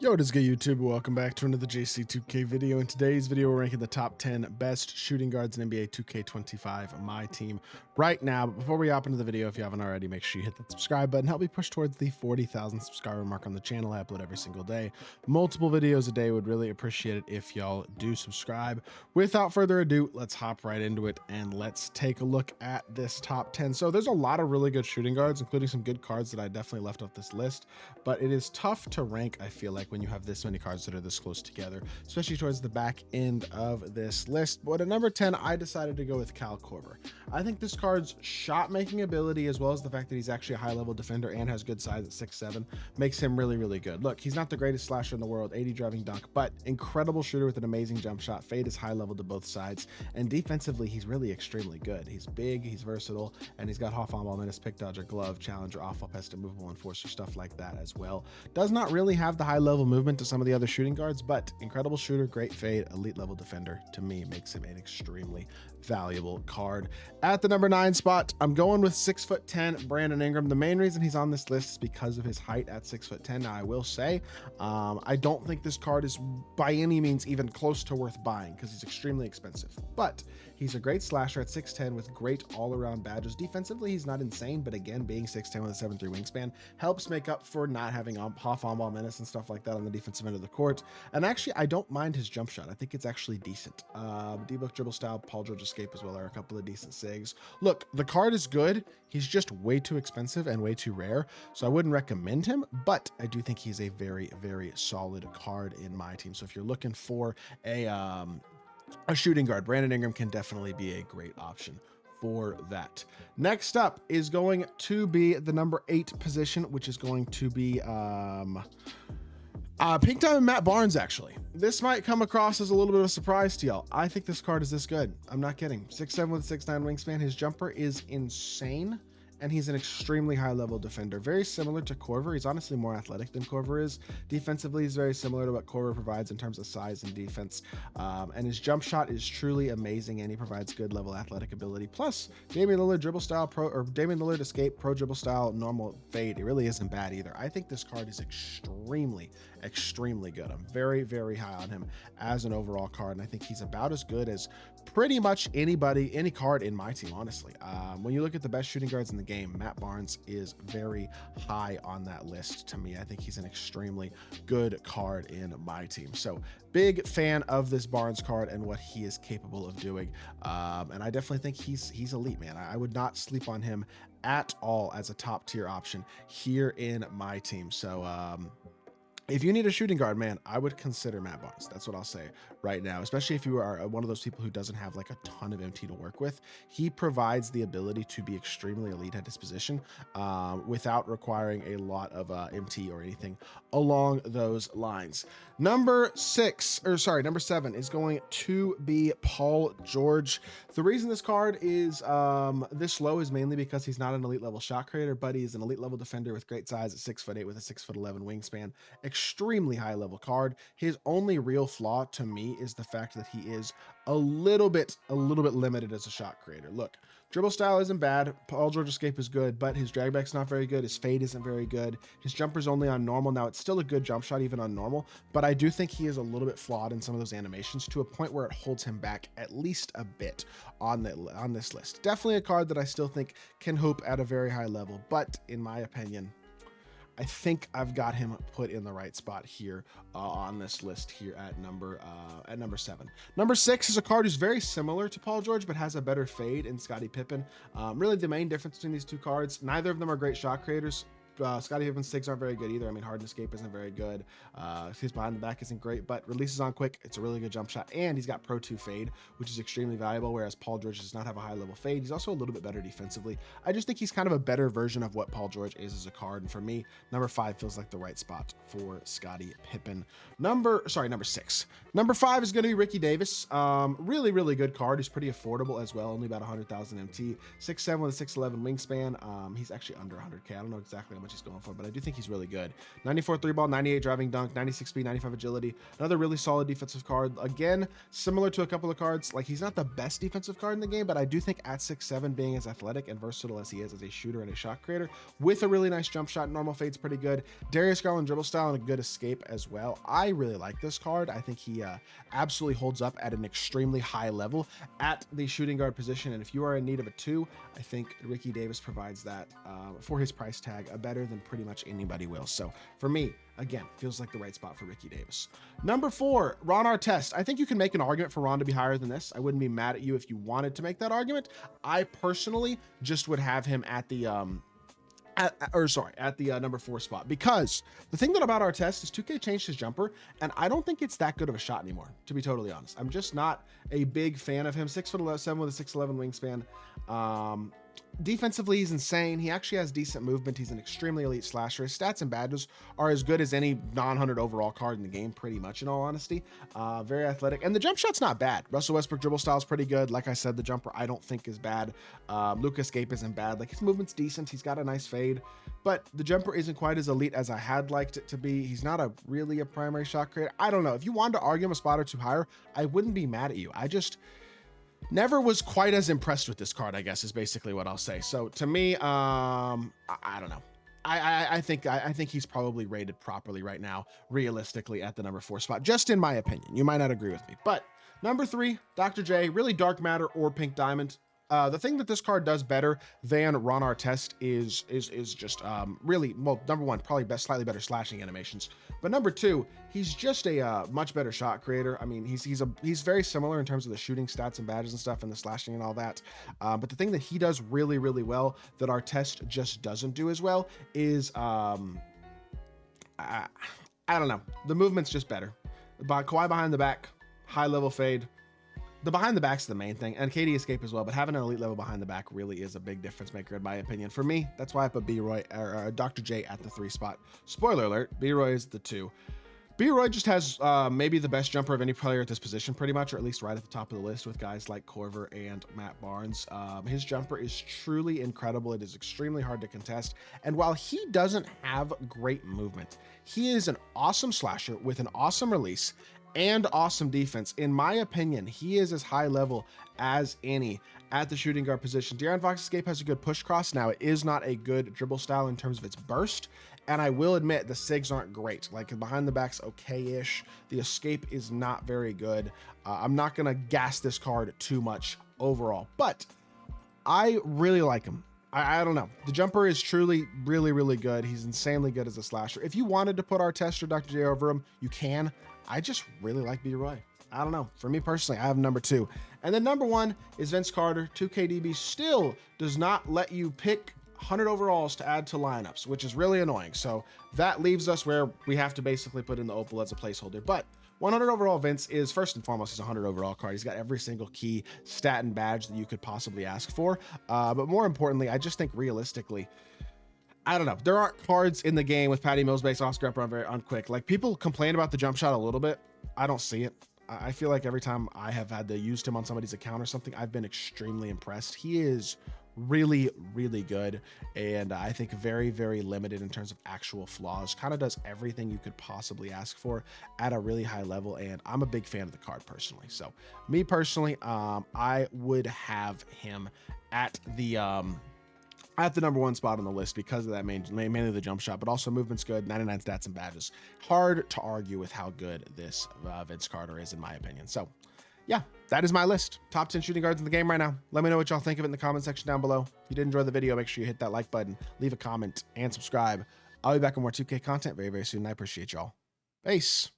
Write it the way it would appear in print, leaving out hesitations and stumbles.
Yo, what is good, YouTube? Welcome back to another JC2K video. In today's video, we're ranking the top 10 best shooting guards in NBA 2K25 MyTEAM right now. But before we hop into the video, if you haven't already, make sure you hit that subscribe button. Help me push towards the 40,000 subscriber mark on the channel. I upload every single day. Multiple videos a day. Would really appreciate it if y'all do subscribe. Without further ado, let's hop right into it and let's take a look at this top 10. So there's a lot of really good shooting guards, including some good cards that I definitely left off this list, but it is tough to rank, I feel like, when you have this many cards that are this close together, especially towards the back end of this list. But at number 10, I decided to go with Korver. I think this card's shot making ability, as well as the fact that he's actually a high level defender and has good size at 6'7", makes him really, really good. Look, he's not the greatest slasher in the world, 80 driving dunk, but incredible shooter with an amazing jump shot. Fade is high level to both sides, and defensively, he's really extremely good. He's big, he's versatile, and he's got half on ball menace, pick dodger, glove, challenger, off ball pest, movable enforcer, stuff like that as well. Does not really have the high level movement to some of the other shooting guards, but incredible shooter, great fade, elite level defender. To me, makes him an extremely valuable card. At the number 9 spot, I'm going with 6'10" Brandon Ingram. The main reason he's on this list is because of his height at 6'10". Now, I will say, I don't think this card is by any means even close to worth buying because he's extremely expensive, but he's a great slasher at 6'10" with great all-around badges. Defensively, he's not insane, but again, being 6'10" with a 7'3" wingspan helps make up for not having half on-ball menace and stuff like that on the defensive end of the court. And actually, I don't mind his jump shot. I think it's actually decent. D-book dribble style, Paul George escape as well are a couple of decent sigs. Look, the card is good. He's just way too expensive and way too rare, so I wouldn't recommend him, but I do think he's a very, very solid card in my team. So if you're looking for a shooting guard, Brandon Ingram can definitely be a great option for that. Next up is going to be the number 8 position, which is going to be Pink Diamond Matt Barnes. Actually, this might come across as a little bit of a surprise to y'all. I think this card is this good. I'm not kidding. 6'7" with 6'9" wingspan. His jumper is insane, and he's an extremely high level defender, very similar to Korver. He's honestly more athletic than Korver is. Defensively, he's very similar to what Korver provides in terms of size and defense, and his jump shot is truly amazing, and he provides good level athletic ability. Plus, Damian Lillard dribble style pro, or Damian Lillard escape pro dribble style normal fade, it really isn't bad either. I think this card is extremely good. I'm very, very high on him as an overall card, and I think he's about as good as pretty much any card in my team, honestly. When you look at the best shooting guards in the game, Matt Barnes is very high on that list to me. I think he's an extremely good card in my team. So big fan of this Barnes card and what he is capable of doing. And I definitely think he's elite, man. I would not sleep on him at all as a top tier option here in my team. So, if you need a shooting guard, man, I would consider Matt Barnes. That's what I'll say right now, especially if you are one of those people who doesn't have like a ton of MT to work with. He provides the ability to be extremely elite at his position without requiring a lot of MT or anything along those lines. Number 7 is going to be Paul George. The reason this card is this low is mainly because he's not an elite level shot creator, but he's an elite level defender with great size at 6'8" with a 6'11" wingspan. Extremely high level card. His only real flaw to me is the fact that he is a little bit limited as a shot creator. Look, dribble style isn't bad. Paul George escape is good, but his drag back's not very good. His fade isn't very good. His jumper's only on normal. Now, it's still a good jump shot even on normal, but I do think he is a little bit flawed in some of those animations to a point where it holds him back at least a bit on this list. Definitely a card that I still think can hoop at a very high level, but in my opinion, I think I've got him put in the right spot here on this list here at number 7. Number 6 is a card who's very similar to Paul George, but has a better fade in Scottie Pippen. Really the main difference between these two cards, neither of them are great shot creators. Scottie Pippen's sigs aren't very good either. I mean, hard escape isn't very good. His behind the back isn't great, but releases on quick. It's a really good jump shot, and he's got Pro 2 fade, which is extremely valuable, whereas Paul George does not have a high level fade. He's also a little bit better defensively. I just think he's kind of a better version of what Paul George is as a card, and for me, number 5 feels like the right spot for Scottie Pippen. Number 6. Number 5 is going to be Ricky Davis. Really, really good card. He's pretty affordable as well, only about 100,000 MT. 6'7" with a 6'11" wingspan. He's actually under 100K. I don't know exactly how much much he's going for, but I do think he's really good. 94 3 ball, 98 driving dunk, 96 speed, 95 agility. Another really solid defensive card. Again, similar to a couple of cards, like he's not the best defensive card in the game, but I do think at 6'7", being as athletic and versatile as he is as a shooter and a shot creator, with a really nice jump shot, normal fade's pretty good. Darius Garland dribble style and a good escape as well. I really like this card. I think he absolutely holds up at an extremely high level at the shooting guard position, and if you are in need of a 2, I think Ricky Davis provides that for his price tag better than pretty much anybody will. So for me, again, feels like the right spot for Ricky Davis. Number 4, Ron Artest. I think you can make an argument for Ron to be higher than this. I wouldn't be mad at you if you wanted to make that argument. I personally just would have him at the number 4 spot, because the thing that about Artest is 2K changed his jumper, and I don't think it's that good of a shot anymore, to be totally honest. I'm just not a big fan of him. 6'7" with a 6'11" wingspan. Defensively, he's insane. He actually has decent movement. He's an extremely elite slasher. His stats and badges are as good as any non-100 overall card in the game, pretty much, in all honesty. Very athletic. And the jump shot's not bad. Russell Westbrook dribble style is pretty good. Like I said, the jumper I don't think is bad. Luka escape isn't bad. Like, his movement's decent. He's got a nice fade. But the jumper isn't quite as elite as I had liked it to be. He's not really a primary shot creator. I don't know. If you wanted to argue him a spot or 2 higher, I wouldn't be mad at you. I just never was quite as impressed with this card, I guess, is basically what I'll say. So to me, I don't know. I think he's probably rated properly right now, realistically, at the number 4 spot, just in my opinion. You might not agree with me, but number 3, Dr. J, really dark matter or pink diamond. The thing that this card does better than Ron Artest is just really, well, number 1, probably slightly better slashing animations, but number 2, he's just a much better shot creator. I mean, he's very similar in terms of the shooting stats and badges and stuff and the slashing and all that. But the thing that he does really, really well that Artest just doesn't do as well is I don't know. The movement's just better. Kawhi behind the back, high level fade. The behind the back's the main thing, and KD escape as well, but having an elite level behind the back really is a big difference maker in my opinion. For me, that's why I put B-Roy or Dr. J at the 3 spot. Spoiler alert, B-Roy is the 2. B-Roy just has maybe the best jumper of any player at this position, pretty much, or at least right at the top of the list with guys like Korver and Matt Barnes. His jumper is truly incredible. It is extremely hard to contest. And while he doesn't have great movement, he is an awesome slasher with an awesome release and awesome defense. In my opinion, he is as high level as any at the shooting guard position. De'Aaron Fox's escape has a good push cross. Now, it is not a good dribble style in terms of its burst, and I will admit the SIGs aren't great. Like, behind the back's okay-ish. The escape is not very good. I'm not gonna gas this card too much overall, but I really like him. I don't know. The jumper is truly really, really good. He's insanely good as a slasher. If you wanted to put Artest or Dr. J over him, you can. I just really like B-Roy. I don't know. For me personally, I have number 2. And then number 1 is Vince Carter. 2KDB still does not let you pick 100 overalls to add to lineups, which is really annoying. So that leaves us where we have to basically put in the Opal as a placeholder. But 100 overall Vince is, first and foremost, he's a 100 overall card. He's got every single key, stat, and badge that you could possibly ask for. But more importantly, I just think realistically, I don't know. There aren't cards in the game with Patty Mills based off scrap run very unquick. Like, people complain about the jump shot a little bit. I don't see it. I feel like every time I have had to use him on somebody's account or something, I've been extremely impressed. He is really, really good, and I think very, very limited in terms of actual flaws. Kind of does everything you could possibly ask for at a really high level, and I'm a big fan of the card personally. So me personally, I would have him at the number 1 spot on the list because of that mainly the jump shot, but also movement's good, 99 stats and badges. Hard to argue with how good this Vince Carter is, in my opinion. So yeah, that is my list. Top 10 shooting guards in the game right now. Let me know what y'all think of it in the comment section down below. If you did enjoy the video, make sure you hit that like button, leave a comment, and subscribe. I'll be back with more 2K content very, very soon. I appreciate y'all. Peace.